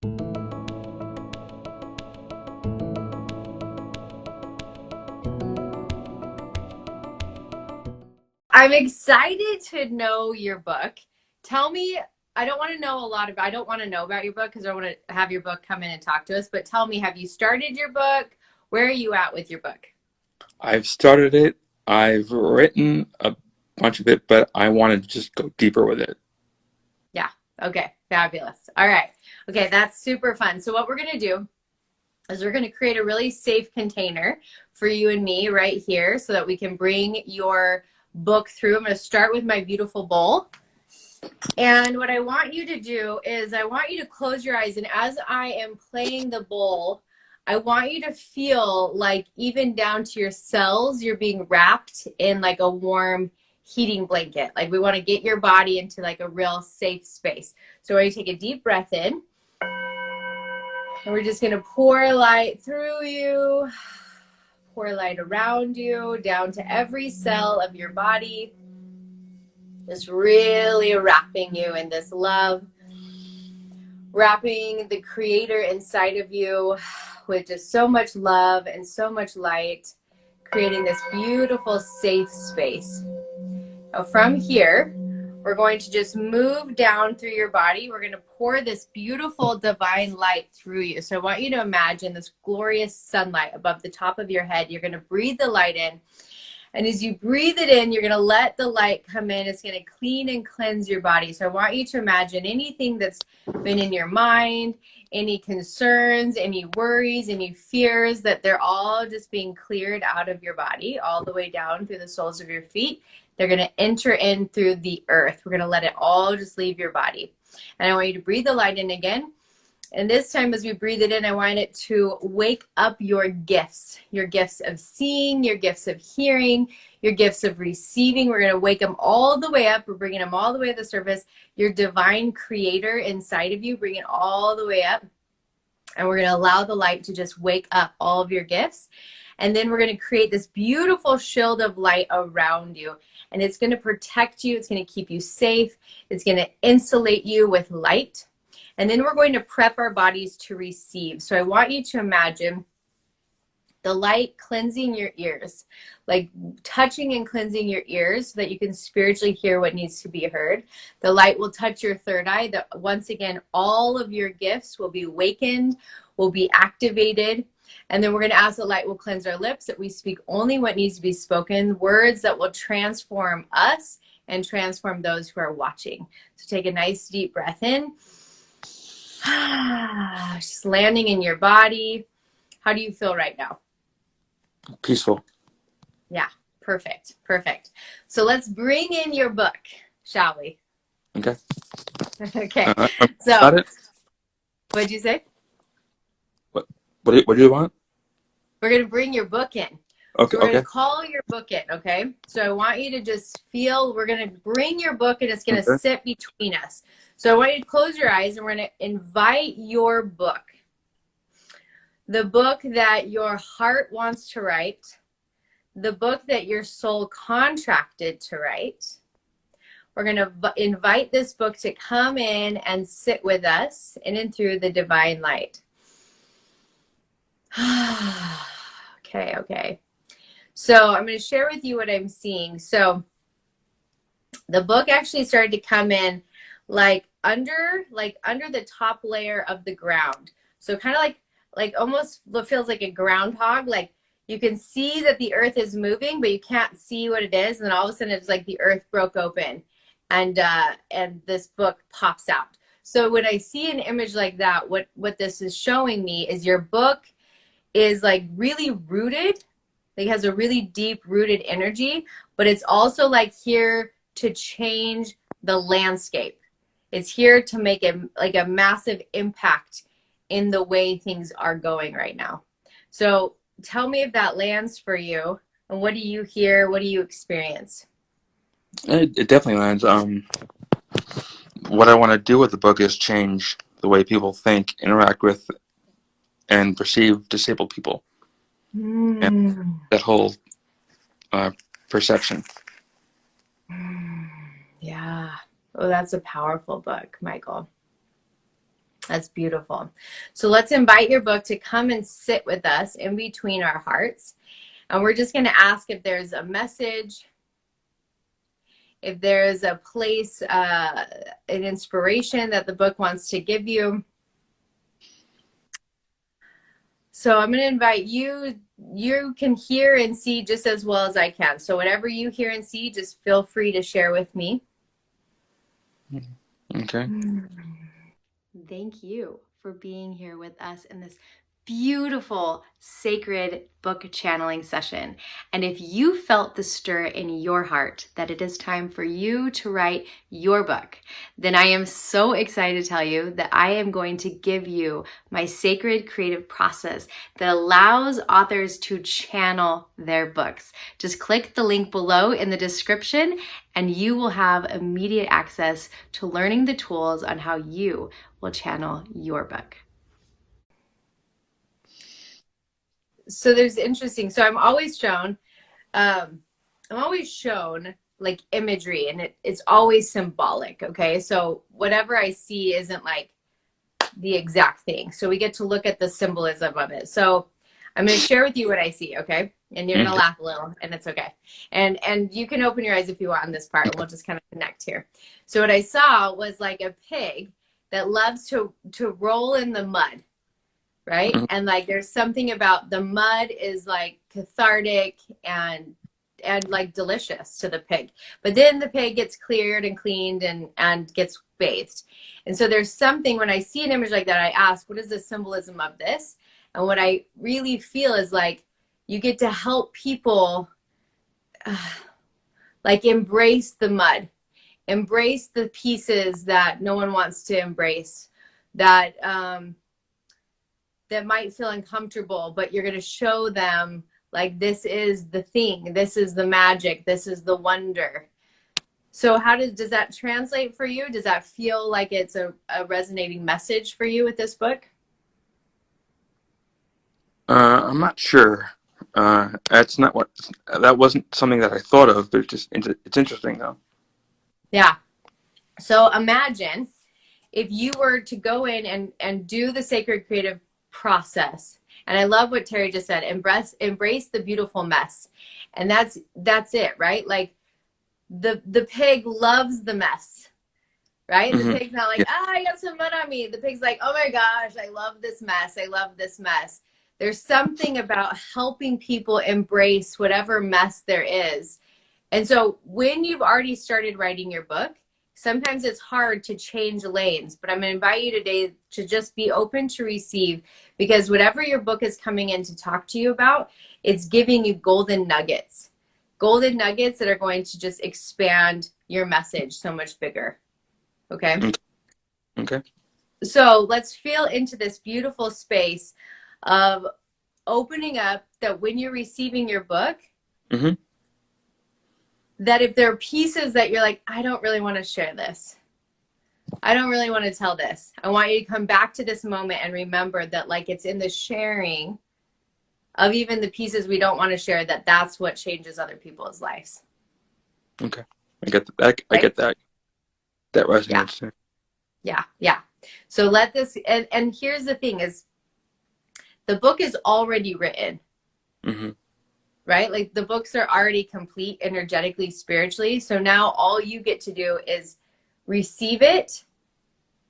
I'm excited to know your book. Tell me, I don't want to know a lot about, I don't want to know about your book because I want to have your book come in and talk to us, but tell me, have you started your book? Where are you at with your book? I've started it. I've written a bunch of it, but I want to just go deeper with it. Yeah. Okay. Fabulous. All right. Okay. That's super fun. So what we're going to do is we're going to create a really safe container for you and me right here so that we can bring your book through. I'm going to start with my beautiful bowl. And what I want you to do is I want you to close your eyes. And as I am playing the bowl, I want you to feel like even down to your cells, you're being wrapped in like a warm heating blanket. Like we want to get your body into like a real safe space. So I want you to take a deep breath in. And we're just going to pour light through you, pour light around you, down to every cell of your body. Just really wrapping you in this love, wrapping the creator inside of you with just so much love and so much light, creating this beautiful safe space. Now from here, we're going to just move down through your body. We're going to pour this beautiful divine light through you. So I want you to imagine this glorious sunlight above the top of your head. You're going to breathe the light in. And as you breathe it in, you're going to let the light come in. It's going to clean and cleanse your body. So I want you to imagine anything that's been in your mind, any concerns, any worries, any fears, that they're all just being cleared out of your body, all the way down through the soles of your feet. They're going to enter in through the earth. We're going to let it all just leave your body. And I want you to breathe the light in again. And this time as we breathe it in, I want it to wake up your gifts of seeing, your gifts of hearing, your gifts of receiving. We're going to wake them all the way up. We're bringing them all the way to the surface. Your divine creator inside of you, bring it all the way up. And we're going to allow the light to just wake up all of your gifts. And then we're going to create this beautiful shield of light around you. And it's going to protect you. It's going to keep you safe. It's going to insulate you with light. And then we're going to prep our bodies to receive. So I want you to imagine the light cleansing your ears, like touching and cleansing your ears so that you can spiritually hear what needs to be heard. The light will touch your third eye. That once again, all of your gifts will be awakened, will be activated. And then we're going to ask the light will cleanse our lips, that we speak only what needs to be spoken, words that will transform us and transform those who are watching. So take a nice deep breath in. Just landing in your body. How do you feel right now? Peaceful. Yeah, perfect. Perfect. So let's bring in your book, shall we? Okay. Okay. Got So, it. what'd you say? What do you want? We're going to bring your book in. Okay. So we're going Okay. to call your book in, okay? So I want you to just feel, we're going to bring your book and it's going to Okay. sit between us. So I want you to close your eyes and we're going to invite your book. The book that your heart wants to write. The book that your soul contracted to write. We're going to invite this book to come in and sit with us in and through the divine light. Okay. So I'm going to share with you what I'm seeing. So the book actually started to come in like under the top layer of the ground. So kind of like almost what feels like a groundhog. Like you can see that the earth is moving, but you can't see what it is. And then all of a sudden it's like the earth broke open and this book pops out. So when I see an image like that, what this is showing me is your book is like really rooted. It has a really deep rooted energy, but it's also like here to change the landscape. It's here to make a massive impact in the way things are going right now. So tell me if that lands for you, and what do you hear? What do you experience? It definitely lands. What I want to do with the book is change the way people think, interact with, and perceive disabled people, and that whole perception. Yeah. Oh, that's a powerful book, Michael. That's beautiful. So let's invite your book to come and sit with us in between our hearts. And we're just going to ask if there's a message, if there's a place, an inspiration that the book wants to give you. So I'm going to invite you. You can hear and see just as well as I can. So whatever you hear and see, just feel free to share with me. Okay. Thank you for being here with us in this beautiful sacred book channeling session. And if you felt the stir in your heart that it is time for you to write your book, then I am so excited to tell you that I am going to give you my sacred creative process that allows authors to channel their books. Just click the link below in the description and you will have immediate access to learning the tools on how you will channel your book. So there's interesting. So I'm always shown like imagery, and it's always symbolic. Okay. So whatever I see isn't like the exact thing. So we get to look at the symbolism of it. So I'm going to share with you what I see. Okay. And you're going to laugh a little, and it's okay. And you can open your eyes if you want on this part, and we'll just kind of connect here. So what I saw was like a pig that loves to roll in the mud. Right. Mm-hmm. And like there's something about the mud is like cathartic and like delicious to the pig. But then the pig gets cleared and cleaned and gets bathed. And so there's something, when I see an image like that, I ask, what is the symbolism of this? And what I really feel is like you get to help people like embrace the mud, embrace the pieces that no one wants to embrace, that that might feel uncomfortable, but you're going to show them like this is the thing, this is the magic, this is the wonder. So how does that translate for you? Does that feel like it's a resonating message for you with this book? I'm not sure. That's not what, that wasn't something that I thought of, but it's interesting though. Yeah. So imagine if you were to go in and do the sacred creative process. And I love what Terry just said, embrace the beautiful mess. And that's it, right? Like the pig loves the mess, right? Mm-hmm. The pig's not like, I got some mud on me. The pig's like, oh my gosh, I love this mess. I love this mess. There's something about helping people embrace whatever mess there is. And so when you've already started writing your book, sometimes it's hard to change lanes, but I'm going to invite you today to just be open to receive, because whatever your book is coming in to talk to you about, it's giving you golden nuggets that are going to just expand your message so much bigger. Okay. Okay. So let's feel into this beautiful space of opening up, that when you're receiving your book, mm-hmm. that if there are pieces that you're like, I don't really want to share this, I don't really want to tell this, I want you to come back to this moment and remember that like it's in the sharing of even the pieces we don't want to share, that's what changes other people's lives. Okay. I get that. Right? I get that. That resonates. Yeah. So let this, and here's the thing is, the book is already written. Mm-hmm. Right? Like the books are already complete energetically, spiritually. So now all you get to do is receive it,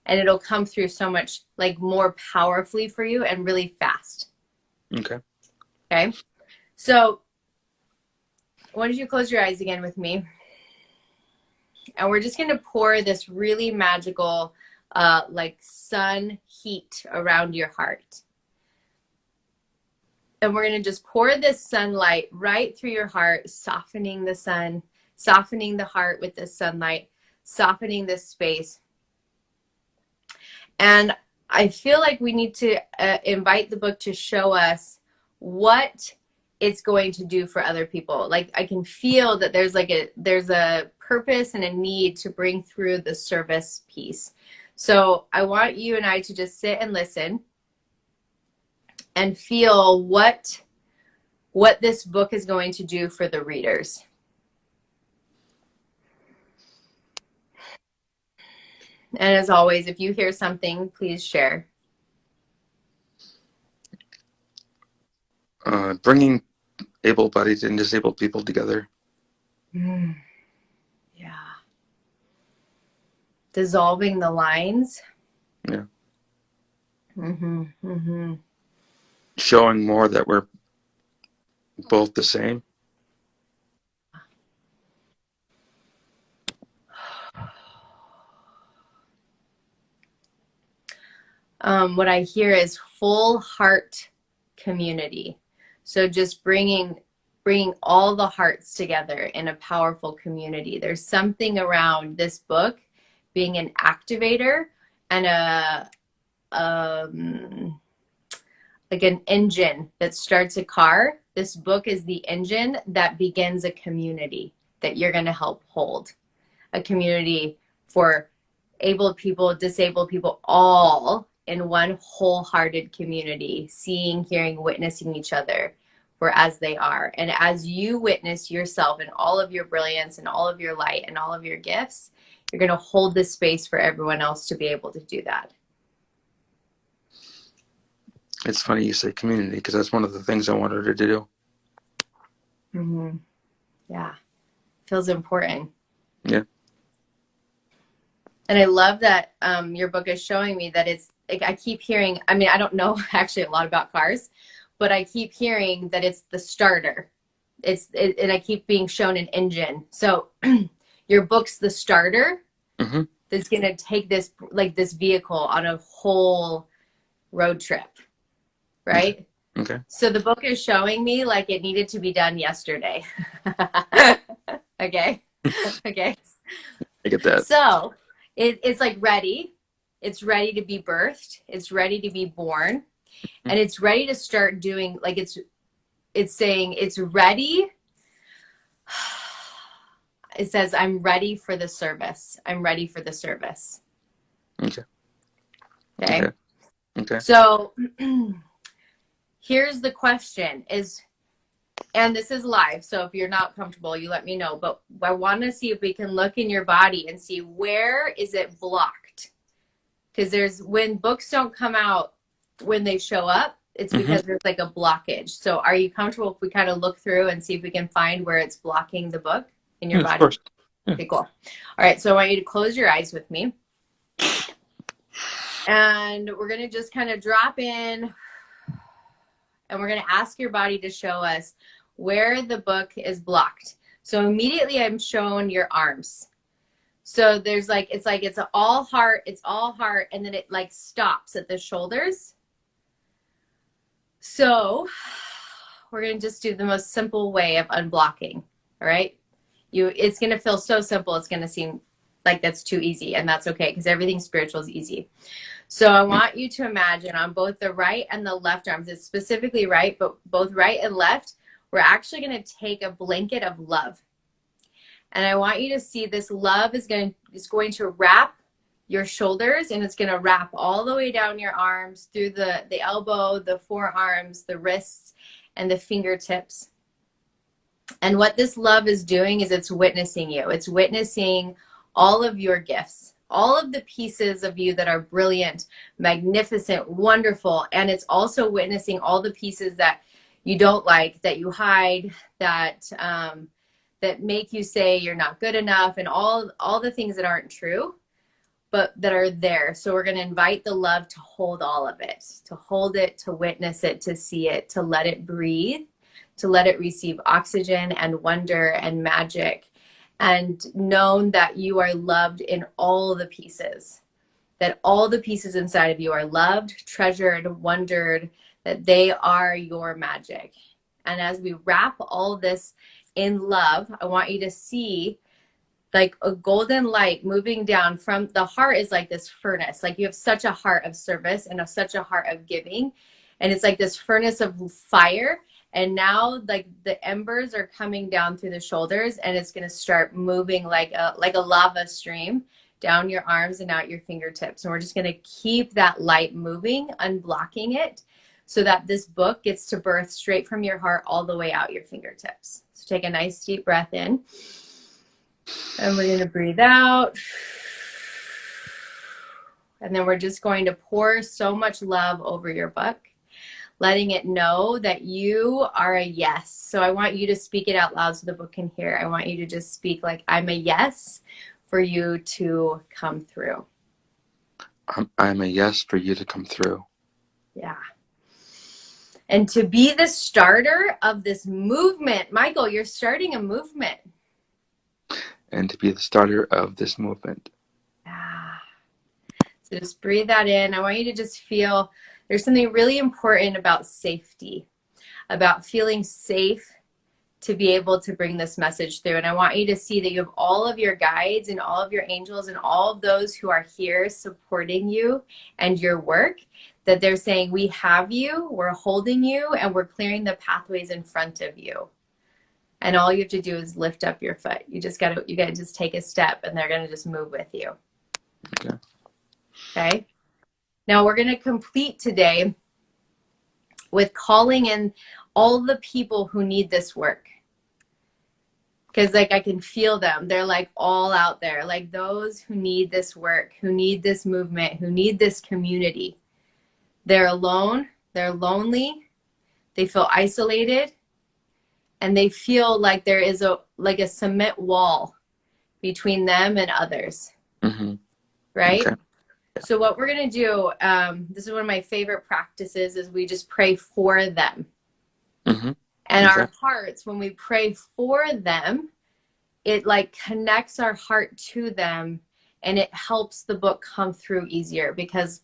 and it'll come through so much like more powerfully for you and really fast. Okay. Okay. So why don't you close your eyes again with me? And we're just going to pour this really magical, like sun heat around your heart. And we're going to just pour this sunlight right through your heart, softening the sun, softening the heart with this sunlight, softening this space. And I feel like we need to invite the book to show us what it's going to do for other people. Like I can feel that there's a purpose and a need to bring through the service piece. So I want you and I to just sit and listen and feel what this book is going to do for the readers. And as always, if you hear something, please share. Bringing able-bodied and disabled people together. Yeah. Dissolving the lines. Yeah. Mm-hmm. Showing more that we're both the same. What I hear is full heart community. So just bringing all the hearts together in a powerful community. There's something around this book being an activator and like an engine that starts a car. This book is the engine that begins a community that you're going to help hold. A community for able people, disabled people, all in one wholehearted community, seeing, hearing, witnessing each other for as they are. And as you witness yourself and all of your brilliance and all of your light and all of your gifts, you're going to hold this space for everyone else to be able to do that. It's funny you say community, because that's one of the things I wanted her to do. Mm-hmm. Yeah. Feels important. Yeah. And I love that your book is showing me that it's, like, I keep hearing, I mean, I don't know actually a lot about cars, but I keep hearing that it's the starter. And I keep being shown an engine. So your book's the starter that's going to take this, like this vehicle on a whole road trip, right? Okay. So the book is showing me like it needed to be done yesterday. Okay. Okay. I get that. So it's like ready. It's ready to be birthed. It's ready to be born. And it's ready to start doing, like it's saying it's ready. It says, I'm ready for the service. I'm ready for the service. Okay. Okay. Okay. Okay. So here's the question is, and this is live, so if you're not comfortable, you let me know. But I want to see if we can look in your body and see where is it blocked. Because there's, when books don't come out when they show up, it's because there's like a blockage. So are you comfortable if we kind of look through and see if we can find where it's blocking the book in your body? Of course. Yeah. Okay, cool. All right, so I want you to close your eyes with me. And we're going to just kind of drop in, and we're going to ask your body to show us where the book is blocked. So immediately I'm shown your arms. So there's like, it's all heart, and then it like stops at the shoulders. So we're going to just do the most simple way of unblocking. All right. It's going to feel so simple. It's going to seem like that's too easy, and that's okay, because everything spiritual is easy. So I want you to imagine on both the right and the left arms, it's specifically right, but both right and left, we're actually going to take a blanket of love. And I want you to see this love is going to wrap your shoulders, and it's going to wrap all the way down your arms through the elbow, the forearms, the wrists, and the fingertips. And what this love is doing is it's witnessing you. It's witnessing all of your gifts, all of the pieces of you that are brilliant, magnificent, wonderful. And it's also witnessing all the pieces that you don't like, that you hide, that make you say you're not good enough, and all the things that aren't true, but that are there. So we're going to invite the love to hold all of it, to hold it, to witness it, to see it, to let it breathe, to let it receive oxygen and wonder and magic, and known that you are loved in all the pieces, that all the pieces inside of you are loved, treasured, wondered, that they are your magic. And as we wrap all this in love, I want you to see like a golden light moving down from the heart. Is like this furnace, like you have such a heart of service and such a heart of giving, and it's like this furnace of fire. And now like the embers are coming down through the shoulders, and it's going to start moving like a lava stream down your arms and out your fingertips. And we're just going to keep that light moving, unblocking it, so that this book gets to birth straight from your heart all the way out your fingertips. So take a nice deep breath in, and we're going to breathe out. And then we're just going to pour so much love over your book, letting it know that you are a yes. So I want you to speak it out loud so the book can hear. I want you to just speak like, I'm a yes for you to come through. I'm a yes for you to come through. Yeah. And to be the starter of this movement. Michael, you're starting a movement. And to be the starter of this movement. Yeah. So just breathe that in. I want you to just feel there's something really important about safety, about feeling safe to be able to bring this message through. And I want you to see that you have all of your guides and all of your angels and all of those who are here supporting you and your work, that they're saying, we have you, we're holding you, and we're clearing the pathways in front of you. And all you have to do is lift up your foot. You gotta just take a step, and they're gonna just move with you. Okay. Okay. Now we're gonna complete today with calling in all the people who need this work. Because like I can feel them. They're like all out there. Like those who need this work, who need this movement, who need this community. They're alone. They're lonely. They feel isolated. And they feel like there is a cement wall between them and others. Mm-hmm. Right? Okay. So what we're going to do, this is one of my favorite practices, is we just pray for them. Mm-hmm. And Okay. our hearts, when we pray for them, it like connects our heart to them, and it helps the book come through easier, because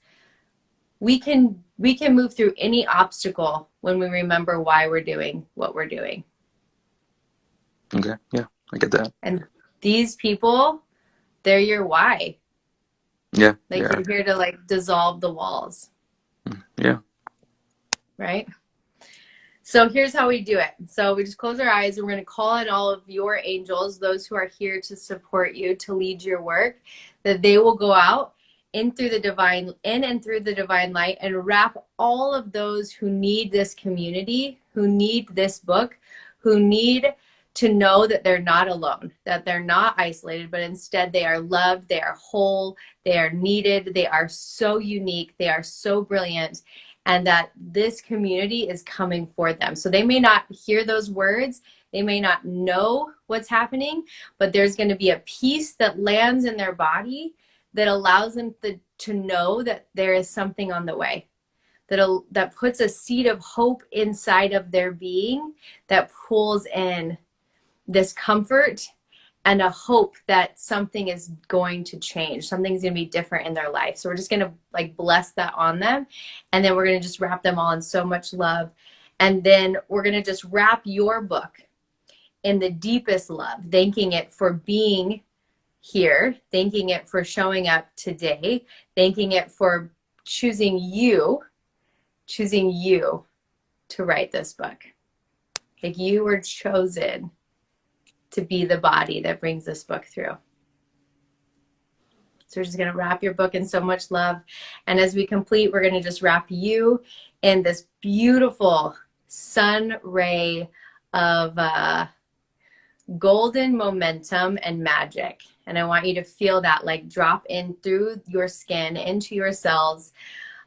we can move through any obstacle when we remember why we're doing what we're doing. Okay. Yeah, I get that. And these people, they're your why. Yeah. Like Yeah. you're here to like dissolve the walls. Yeah. Right? So here's how we do it. So we just close our eyes, and we're going to call in all of your angels, those who are here to support you, to lead your work, that they will go out in and through the divine light and wrap all of those who need this community, who need this book, who need to know that they're not alone, that they're not isolated, but instead they are loved, they are whole, they are needed, they are so unique, they are so brilliant, and that this community is coming for them. So they may not hear those words, they may not know what's happening, but there's going to be a peace that lands in their body that allows them to know that there is something on the way, that puts a seed of hope inside of their being, that pulls in this comfort and a hope that something is going to change. Something's going to be different in their life. So we're just going to like bless that on them. And then we're going to just wrap them all in so much love. And then we're going to just wrap your book in the deepest love, thanking it for being here, thanking it for showing up today, thanking it for choosing you to write this book. Like you were chosen to be the body that brings this book through. So we're just going to wrap your book in so much love. And as we complete, we're going to just wrap you in this beautiful sun ray of golden momentum and magic. And I want you to feel that like drop in through your skin, into your cells,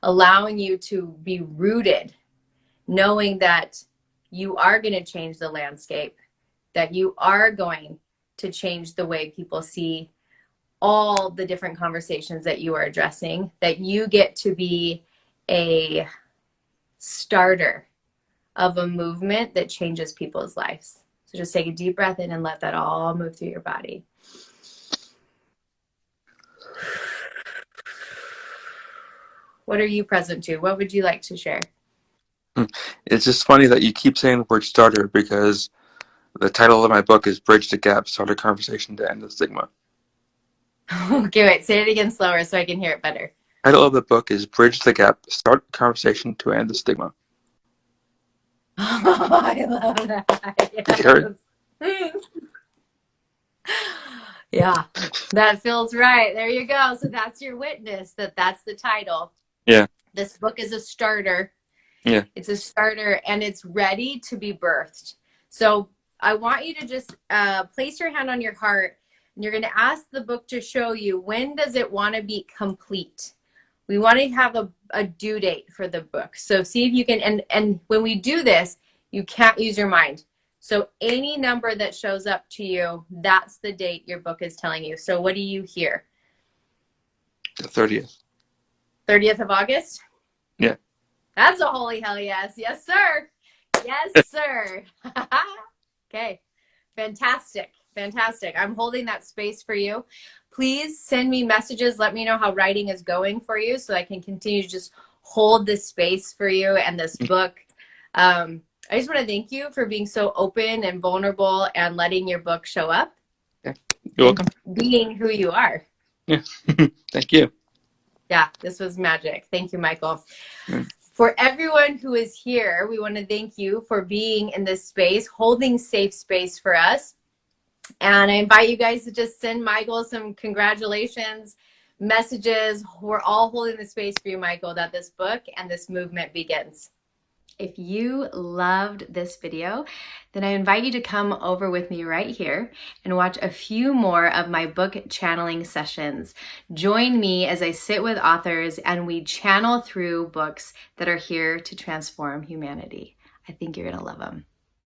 allowing you to be rooted, knowing that you are going to change the landscape, that you are going to change the way people see all the different conversations that you are addressing, that you get to be a starter of a movement that changes people's lives. So just take a deep breath in and let that all move through your body. What are you present to? What would you like to share? It's just funny that you keep saying the word starter, because the title of my book is Bridge the Gap, Start a Conversation to End the Stigma. Okay, wait, say it again slower so I can hear it better. The title of the book is Bridge the Gap, Start a Conversation to End the Stigma. Oh, I love that. Did you hear Yes. Yeah, that feels right. There you go. So that's your witness, that's the title. Yeah. This book is a starter. Yeah. It's a starter, and it's ready to be birthed. So I want you to just place your hand on your heart, and you're going to ask the book to show you, when does it want to be complete? we want to have a due date for the book. So see if you can, and when we do this, you can't use your mind. So any number that shows up to you, that's the date your book is telling you. So what do you hear? The 30th. 30th of August? Yeah. That's a holy hell yes. Yes, sir. Yes, sir. Okay. Fantastic. Fantastic. I'm holding that space for you. Please send me messages. Let me know how writing is going for you so I can continue to just hold this space for you and this book. I just want to thank you for being so open and vulnerable and letting your book show up. Yeah. You're welcome. Being who you are. Yeah. Thank you. Yeah, this was magic. Thank you, Michael. Yeah. For everyone who is here, we want to thank you for being in this space, holding safe space for us. And I invite you guys to just send Michael some congratulations messages. We're all holding the space for you, Michael, that this book and this movement begins. If you loved this video, then I invite you to come over with me right here and watch a few more of my book channeling sessions. Join me as I sit with authors and we channel through books that are here to transform humanity. I think you're going to love them.